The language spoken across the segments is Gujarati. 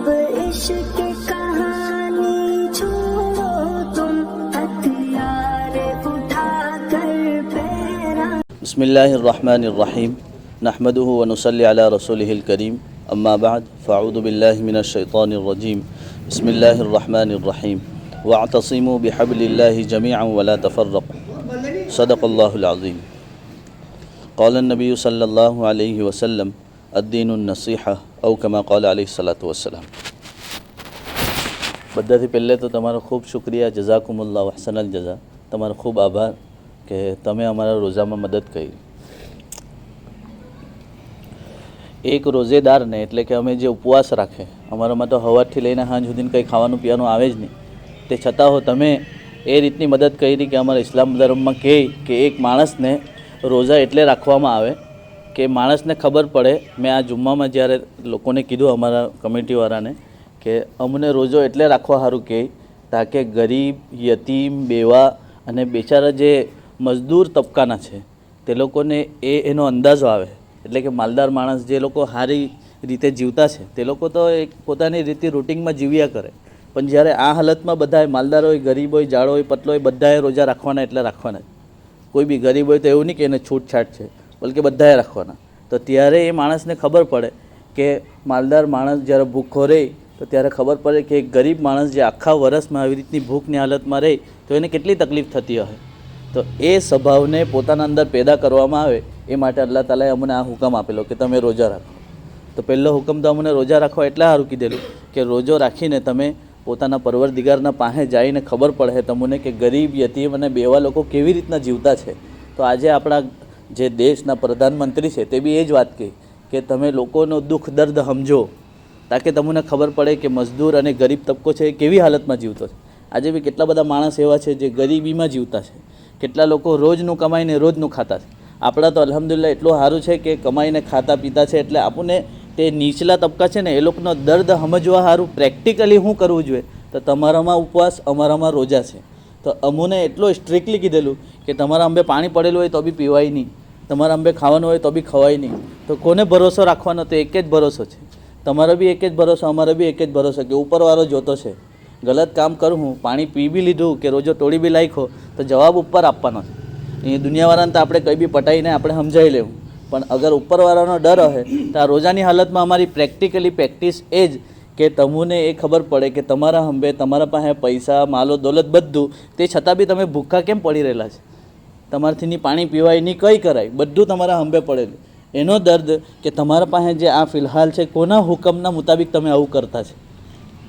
अब इश्क कहानी छोड़ो तुम हथियार उठा कर पैरा। बिस्मिल्लाहिर्रहमानिर्रहीम नहमदुहु व नुसल्ली अला रसूलिहिल करीम अम्मा बाद फ़अऊज़ु बिल्लाहि मिनश शैतानिर्रजीम बिस्मिल्लाहिर्रहमानिर्रहीम वअतसिमू बिहब्लिल्लाहि जमीअन वला तफ़र्रक़ू सदक़ल्लाहुल अज़ीम। क़ाल नबी सल्लल्लाहु अलैहि वसल्लम अद्दीनुन नसीहा औ कमा क़ाल अलैहि सलातु वस्सलाम। બધાથી પહેલે તો તમારો ખૂબ શુક્રિયા, જઝાકુમુલ્લાહ અહસનલ જઝા. તમારો ખૂબ આભાર કે તમે અમારા રોઝામાં મદદ કરી. એક રોઝેદારને એટલે કે અમે જે ઉપવાસ રાખે, અમારામાં તો સવારથી લઈને સાંજ સુધીને કંઈ ખાવાનું પીવાનું આવે જ નહીં, તે છતાં હો તમે એ રીતની મદદ કરી કે અમારા ઇસ્લામ ધર્મમાં કહે કે એક માણસને રોઝા એટલે રાખવામાં આવે કે માણસને ખબર પડે. મેં આ જુમ્મામાં જ્યારે લોકોને કીધું અમારા કમિટીવાળાને કે અમને રોજો એટલે રાખવા સારું કહે તાકે ગરીબ, યતીમ, બેવા અને બેચારા જે મજદૂર તબકાના છે તે લોકોને એનો અંદાજો આવે. એટલે કે માલદાર માણસ જે લોકો સારી રીતે જીવતા છે તે લોકો તો એક પોતાની રીતે રૂટિનમાં જીવ્યા કરે, પણ જ્યારે આ હાલતમાં બધાએ માલદાર હોય, ગરીબ હોય, જાડો હોય, પતલો હોય, બધાએ રોજા રાખવાના એટલે રાખવાના. કોઈ બી ગરીબ હોય તો એવું નહીં કે એને છૂટછાટ છે, બલકે બધાએ રાખવાના. તો ત્યારે એ માણસને ખબર પડે કે માલદાર માણસ જ્યારે ભૂખો રહે તો ત્યારે ખબર પડે કે એક ગરીબ માણસ જે આખા વર્ષમાં આવી રીતની ભૂખની હાલતમાં રહે તો એને કેટલી તકલીફ થતી હશે. તો એ સ્વભાવને પોતાના અંદર પેદા કરવામાં આવે એ માટે અલ્લાહ તાલાએ અમને આ હુકમ આપેલો કે તમે રોજા રાખો. તો પહેલો હુકમ તો અમને રોજા રાખવા એટલે સારું કીધેલું કે રોજો રાખીને તમે પોતાના પરવરદિગારના પાસે જઈને ખબર પડે તમને કે ગરીબ, યતીમ અને બેવા લોકો કેવી રીતના જીવતા છે. તો આજે આપણા જે દેશના પ્રધાનમંત્રી છે તે બી એ જ વાત કહી કે તમે લોકોનો દુઃખ દર્દ સમજો તાકે તમને ખબર પડે કે મજદૂર અને ગરીબ તબકો છે એ કેવી હાલતમાં જીવતો છે. આજે બી કેટલા બધા માણસ એવા છે જે ગરીબીમાં જીવતા છે, કેટલા લોકો રોજનું કમાઈને રોજનું ખાતા છે. આપણા તો અલ્હમ્દુલિલ્લાહ એટલું સારું છે કે કમાઈને ખાતા પીતા છે, એટલે આપણને તે નીચલા તબકા છે ને એ લોકોનો દર્દ સમજવા સારું પ્રેક્ટિકલી શું કરવું જોઈએ. તો તમારામાં ઉપવાસ, અમારામાં રોજા છે. તો અમુને એટલું સ્ટ્રિક્ટલી કીધેલું કે તમારા અંબે પાણી પડેલું હોય તો બી પીવાય નહીં, તમારા અંબે ખાવાનું હોય તો બી ખવાય નહીં. તો કોને ભરોસો રાખવાનો? તો એક જ ભરોસો છે, તમારો બી એક જ ભરોસો, અમારો બી એક જ ભરોસો કે ઉપરવાળો જોતો છે. ગલત કામ કરું હું, પાણી પી બી લીધું કે રોજો તોડી બી લાખ્યો તો જવાબ ઉપર આપવાનો છે. એ દુનિયાવાળાને તો આપણે કંઈ બી પટાઈને આપણે સમજાવી લેવું, પણ અગર ઉપરવાળાનો ડર હશે તો આ રોજાની હાલતમાં અમારી પ્રેક્ટિકલી પ્રેક્ટિસ એ જ કે તમને એ ખબર પડે કે તમારા હંબે તમારા પાસે પૈસા, માલો, દોલત બધું, તે છતાં બી તમે ભૂખ્ખા કેમ પડી રહેલા છે. તમારાથી ની પાણી પીવાય, નહીં કંઈ કરાય, બધું તમારા હંબે પડેલું. એનો દર્દ કે તમારા પાસે જે આ ફિલહાલ છે કોના હુકમના મુતાબિક તમે આવું કરતા છે.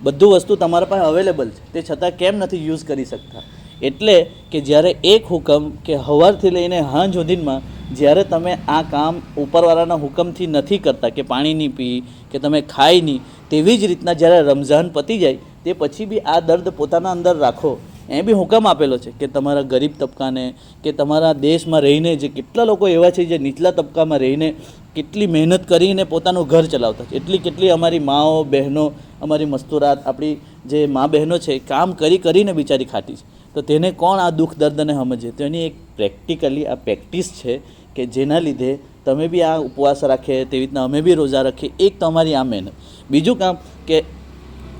બધું વસ્તુ તમારા પાસે અવેલેબલ છે, તે છતાં કેમ નથી યુઝ કરી શકતા. એટલે કે જ્યારે એક હુકમ કે સવારથી લઈને સાંજ સુધીમાં જ્યારે તમે આ કામ ઉપરવાળાના હુકમથી નથી કરતા કે પાણી નહીં પી કે તમે ખાઈ નહીં, તેવી જ રીતના જ્યારે રમઝાન પતી જાય તે પછી બી આ દર્દ પોતાના અંદર રાખો. એ બી હુકમ આપેલો છે કે તમારા ગરીબ તબકાને કે તમારા દેશમાં રહીને જે કેટલા લોકો એવા છે જે નીચલા તબકામાં રહીને કેટલી મહેનત કરીને પોતાનું ઘર ચલાવતા છે. કેટલી અમારી માઓ, બહેનો, અમારી મસ્તુરાત, આપણી જે મા બહેનો છે કામ કરીને બિચારી ખાતી છે. તો તેને કોણ આ દુઃખ દર્દને સમજે? તો એની એક પ્રેક્ટિકલી આ પ્રેક્ટિસ છે કે જેના લીધે તમે બી આ ઉપવાસ રાખે, તેવી રીતના અમે બી રોજા રાખીએ. એક તો અમારી આ મહેનત. બીજું કામ કે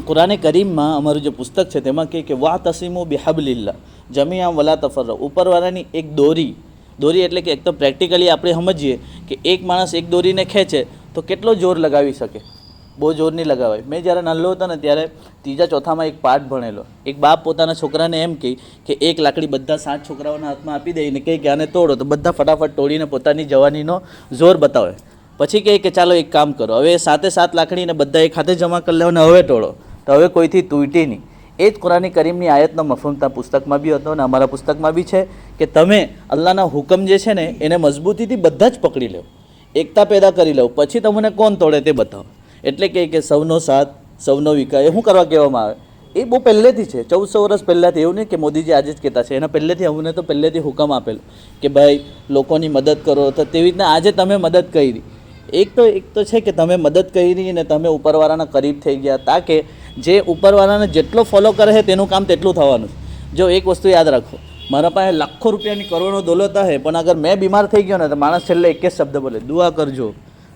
કુરાને કરીમમાં અમારું જે પુસ્તક છે તેમાં કહે કે વાતસિમુ બિહબ્લિલ્લાહ જમીઅન વલા તફર્રકુ. ઉપરવાળાની એક દોરી એટલે કે એક તો પ્રેક્ટિકલી આપણે સમજીએ કે એક માણસ એક દોરીને ખેંચે તો કેટલો જોર લગાવી શકે? બહુ જોર નહીં લગાવાય. મેં જ્યારે નાનો હતો ને ત્યારે ત્રીજા ચોથામાં એક પાઠ ભણેલો. એક બાપ પોતાના છોકરાને એમ કહે કે એક લાકડી બધા 7 છોકરાઓના હાથમાં આપી દઈને કહે કે આને તોડો, તો બધા ફટાફટ તોડીને પોતાની જવાનીનો જોર બતાવે. પછી કહે કે ચાલો એક કામ કરો, હવે 7 લાકડીને બધા એક હાથે જમા કરી લો અને હવે તોડો, તો હવે કોઈથી તૂટી નહીં. એ જ કુરાની કરીમની આયતનો મફહૂમ તા પુસ્તકમાં બી હતો અને અમારા પુસ્તકમાં બી છે કે તમે અલ્લાહના હુકમ જે છે ને એને મજબૂતીથી બધા જ પકડી લો, એકતા પેદા કરી લો, પછી તમને કોણ તોડે તે બતાવો. એટલે કે સૌનો સાથ સૌનો વિકાસ એ શું કરવા કહેવામાં આવે? એ બહુ પહેલેથી છે, 1400 વર્ષ પહેલાંથી. એવું નહીં કે મોદીજી આજે જ કહેતા છે, એના પહેલેથી અમને તો પહેલેથી હુકમ આપેલો કે ભાઈ લોકોની મદદ કરો. તો તેવી રીતના આજે તમે મદદ કરી. એક તો છે કે તમે મદદ કરી ને તમે ઉપરવાળાના કરીબ થઈ ગયા, તાકે જે ઉપરવાળાને જેટલો ફોલો કરે છે તેનું કામ તેટલું થવાનું. જો એક વસ્તુ યાદ રાખો, મારા પાસે લાખો રૂપિયાની કરોડો દોલત હશે, પણ અગર મેં બીમાર થઈ ગયો ને તો માણસ છેલ્લે એક જ શબ્દ બોલે, દુઆ કરજો,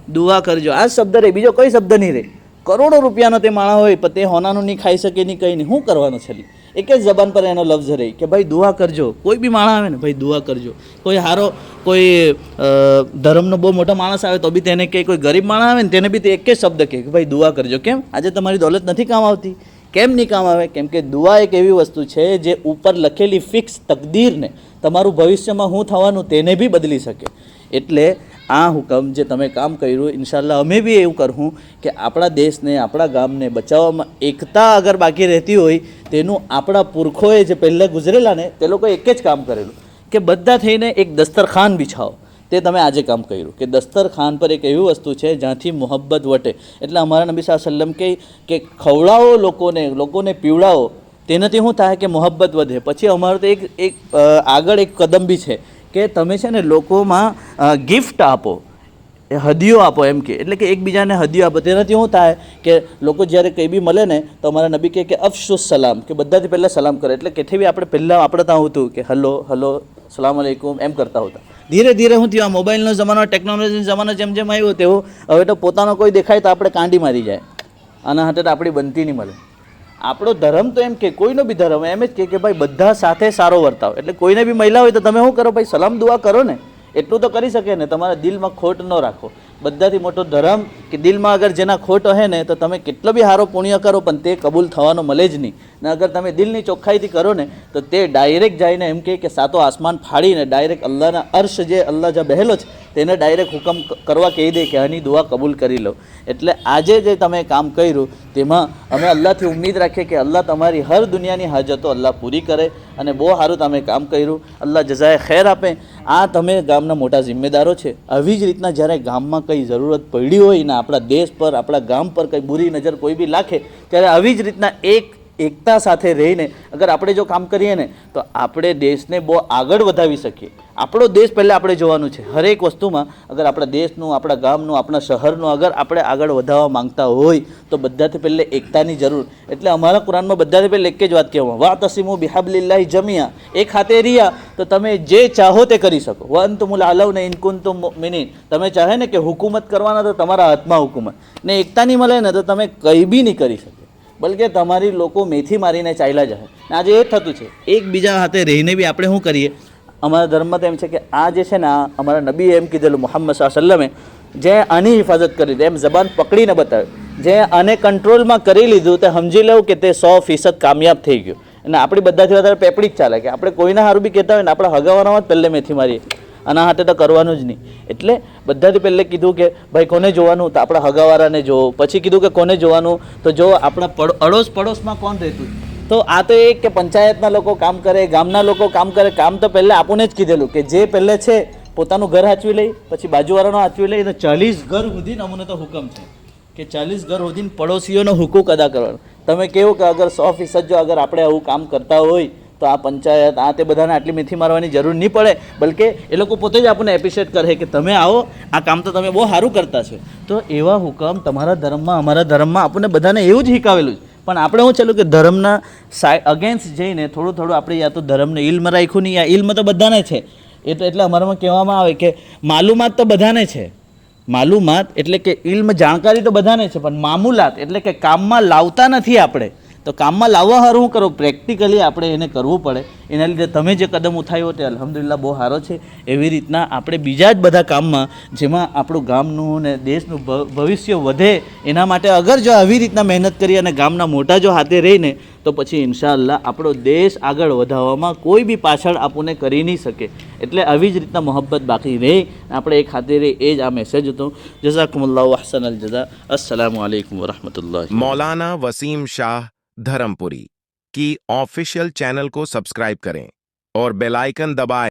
દુઆ કરજો. આ શબ્દ રહે, બીજો કોઈ શબ્દ નહીં રહે. કરોડો રૂપિયાનો તે માણસ હોય પણ તે હોનાનું નહીં ખાઈ શકે નહીં કંઈ નહીં, શું કરવાનું છે? એક જ જબાન પર એનો લફ્ઝ રહી કે ભાઈ દુઆ કરજો. કોઈ બી માણસ આવે ને ભાઈ દુઆ કરજો. કોઈ હારો કોઈ ધર્મનો બહુ મોટો માણસ આવે તો બી તેને કહે, કોઈ ગરીબ માણસ આવે ને તેને બી તે એક જ શબ્દ કહે કે ભાઈ દુઆ કરજો. કેમ? આજે તમારી દોલત નથી કામ આવતી. કેમ નહીં કામ આવે? કેમ કે દુઆ એક એવી વસ્તુ છે જે ઉપર લખેલી ફિક્સ તકદીરને, તમારું ભવિષ્યમાં શું થવાનું તેને બી બદલી શકે. એટલે આ હુકમ જે તમે કામ કર્યું, ઇન્શાલ્લાહ અમે બી એવું કરવું કે આપણા દેશને, આપણા ગામને બચાવવામાં એકતા અગર બાકી રહેતી હોય, તેનું આપણા પુરખોએ જે પહેલાં ગુજરેલા ને તે લોકોએ એક જ કામ કરેલું કે બધા થઈને એક દસ્તરખાન બિછાવો. તે તમે આજે કામ કર્યું કે દસ્તરખાન પર એક એવી વસ્તુ છે જ્યાંથી મોહબ્બત વટે. એટલે અમારા નબી સલ્લલ્લાહુ અલૈહિ વસલ્લમ કે ખવડાવો લોકોને પીવડાવો, તેનાથી શું થાય કે મોહબ્બત વધે. પછી અમારું તો એક આગળ એક કદમ બી છે કે તમે છે ને લોકોમાં ગિફ્ટ આપો, હદીઓ આપો એમ કે, એટલે કે એકબીજાને હદીઓ આપો. તેનાથી શું થાય કે લોકો જ્યારે કંઈ બી મળે ને તો અમારા નબી કહે કે અફશુસ સલામ, કે બધાથી પહેલાં સલામ કરે. એટલે કેટલી બી આપણે પહેલાં આપણે ત્યાં હતું કે હલો સલામ અલૈકુમ એમ કરતા હતા. ધીરે ધીરે શું થયું, આ મોબાઈલનો જમાનો, ટેકનોલોજીનો જમાનો જેમ જેમ આવ્યો તેવો હવે તો પોતાનો કોઈ દેખાય તો આપણે કાંડી મારી જાય. આના હાથે તો આપણી બનતી નહીં મળે. આપણો ધર્મ તો એમ કે કોઈનો બી ધર્મ એમ જ કે ભાઈ બધા સાથે સારો વર્તાવ. એટલે કોઈને બી મહિલા હોય તો તમે શું કરો ભાઈ, સલામ દુઆ કરો ને, એટલું તો કરી શકે ને. તમારા દિલમાં ખોટ ન રાખો. બધાથી મોટો ધર્મ કે દિલમાં અગર જેના ખોટ હે ને તો તમે કેટલો બી સારો પુણ્ય કરો પણ તે કબૂલ થવાનો મળે જ નહીં. ને અગર તમે દિલની ચોખ્ખાઈથી કરો ને તો તે ડાયરેક્ટ જઈને એમ કે સાતો આસમાન ફાડીને ડાયરેક્ટ અલ્લાહના અર્શ જે અલ્લાહ જ્યાં બહેલો છે તેને ડાયરેક્ટ હુકમ કરવા કહી દે કે આની દુઆ કબૂલ કરી લો. એટલે આજે જે તમે કામ કર્યું તેમાં અમે અલ્લાહથી ઉમ્મીદ રાખીએ કે અલ્લાહ તમારી હર દુનિયાની હાજતો અલ્લાહ પૂરી કરે. અને બહુ સારું તમે કામ કર્યું, અલ્લાહ જઝાએ ખૈર આપે. આ તમે ગામના મોટા જિમ્મેદારો છે. આવી જ રીતના જ્યારે ગામમાં કંઈ જરૂરત પડી હોય ને આપણા દેશ પર, આપણા ગામ પર કંઈ બુરી નજર કોઈ બી લાખે, ત્યારે આવી જ રીતના એકતા સાથે રહીને અગર આપણે જો કામ કરીએ ને તો આપણે દેશને બહુ આગળ વધાવી શકીએ. આપણો દેશ પહેલાં આપણે જોવાનું છે. હરેક વસ્તુમાં અગર આપણા દેશનું, આપણા ગામનું, આપણા શહેરનું અગર આપણે આગળ વધારવા માંગતા હોય તો બધાથી પહેલાં એકતાની જરૂર. એટલે અમારા કુરાનમાં બધાથી પહેલાં એક જ વાત કહેવામાં, વાતસિમુ બિહાબ્લિલ્લાહિ જમિયા, એક હાથે રહ્યા તો તમે જે ચાહો તે કરી શકો. વ અંતુમુલ અલૌના ઇન કુન્તુમ મુમિનીન, તમે ચાહે ને કે હુકુમત કરવાના તો તમારા હાથમાં હુકુમત, ને એકતા નહીં મળે ને તો તમે કંઈ બી નહીં કરી શકો. બલકે તમારી લોકો મેથી મારીને ચાલ્યા જાય. આજે એ જ થતું છે. એકબીજા હાથે રહીને બી આપણે શું કરીએ, અમારા ધર્મમાં તો એમ છે કે આ જે છે ને આ અમારા નબીએ એમ કીધેલું મુહમ્મદ સલ્લલ્લાહુ અલૈહિ વસલ્લમે, જે આની હિફાજત કરી દે, એમ જબાન પકડીને બતાવ્યું, જે આને કંટ્રોલમાં કરી લીધું તે સમજી લેવું કે તે 100% કામયાબ થઈ ગયું. અને આપણી બધાથી વધારે પેપડી જ ચાલે કે આપણે કોઈના સારું બી કહેતા હોય ને આપણા હગાવાનામાં જ પહેલે મેથી મારીએ. આના હાથે તો કરવાનું જ નહીં. એટલે બધાથી પહેલે કીધું કે ભાઈ કોને જોવાનું, તો આપણા હગાવાળાને જોવો. પછી કીધું કે કોને જોવાનું, તો જો આપણા અડોશ પડોશમાં કોણ રહેતું. તો આ તો એક કે પંચાયતના લોકો કામ કરે, ગામના લોકો કામ કરે. કામ તો પહેલાં આપણને જ કીધેલું કે જે પહેલે છે પોતાનું ઘર હાચવી લઈ, પછી બાજુવાળાનો હાચવી લઈ, તો 40 ઘર સુધી અમને તો હુકમ છે કે 40 ઘર સુધી પડોશીઓનો હુકુક અદા કરવાનો. તમે કેવું કે અગર 100% જો અગર આપણે આવું કામ કરતા હોય તો આ પંચાયત આ તે બધાને આટલી મેથી મારવાની જરૂર નહીં પડે. બલકે એ લોકો પોતે જ આપણને એપ્રિશિએટ કરે કે તમે આવો, આ કામ તો તમે બહુ સારું કરતા છે. તો એવા હુકમ તમારા ધર્મમાં, અમારા ધર્મમાં આપણને બધાને એવું જ શીખાવેલું છે. પણ આપણે શું ચાલ્યું કે ધર્મના અગેન્સ્ટ જઈને થોડું આપણે યા તો ધર્મને ઇલ્મ રાખ્યું નહીં. યા ઇલ્મ તો બધાને છે, એટલે અમારામાં કહેવામાં આવે કે માલુમાત તો બધાને છે. માલુમાત એટલે કે ઇલ્મ, જાણકારી તો બધાને છે, પણ મામૂલાત એટલે કે કામમાં લાવતા નથી આપણે. તો કામમાં લાવવા સારું શું કરો, પ્રેક્ટિકલી આપણે એને કરવું પડે. એના લીધે તમે જે કદમ ઉઠાવ્યો તે અલ્હમ્દુલિલ્લાહ બહુ સારો છે. એવી રીતના આપણે બીજા જ બધા કામમાં જેમાં આપણું ગામનું ને દેશનું ભવિષ્ય વધે એના માટે અગર જો આવી રીતના મહેનત કરી અને ગામના મોટા જો હાથે રહીને તો પછી ઇન્શાઅલ્લાહ આપણો દેશ આગળ વધારવામાં કોઈ બી પાછળ આપણને કરી નહીં શકે. એટલે આવી જ રીતના મોહબ્બત બાકી રહે, આપણે એક હાથે રહે, એ જ આ મેસેજ હતો. જઝાકુમુલ્લાહુ અહસન અલ જઝા. अस्सलामु अलैकुम वरहमतुल्लाह. मौलाना वसीम शाह धर्मपुरी की ऑफिशियल चैनल को सब्सक्राइब करें और बेल आइकन दबाएं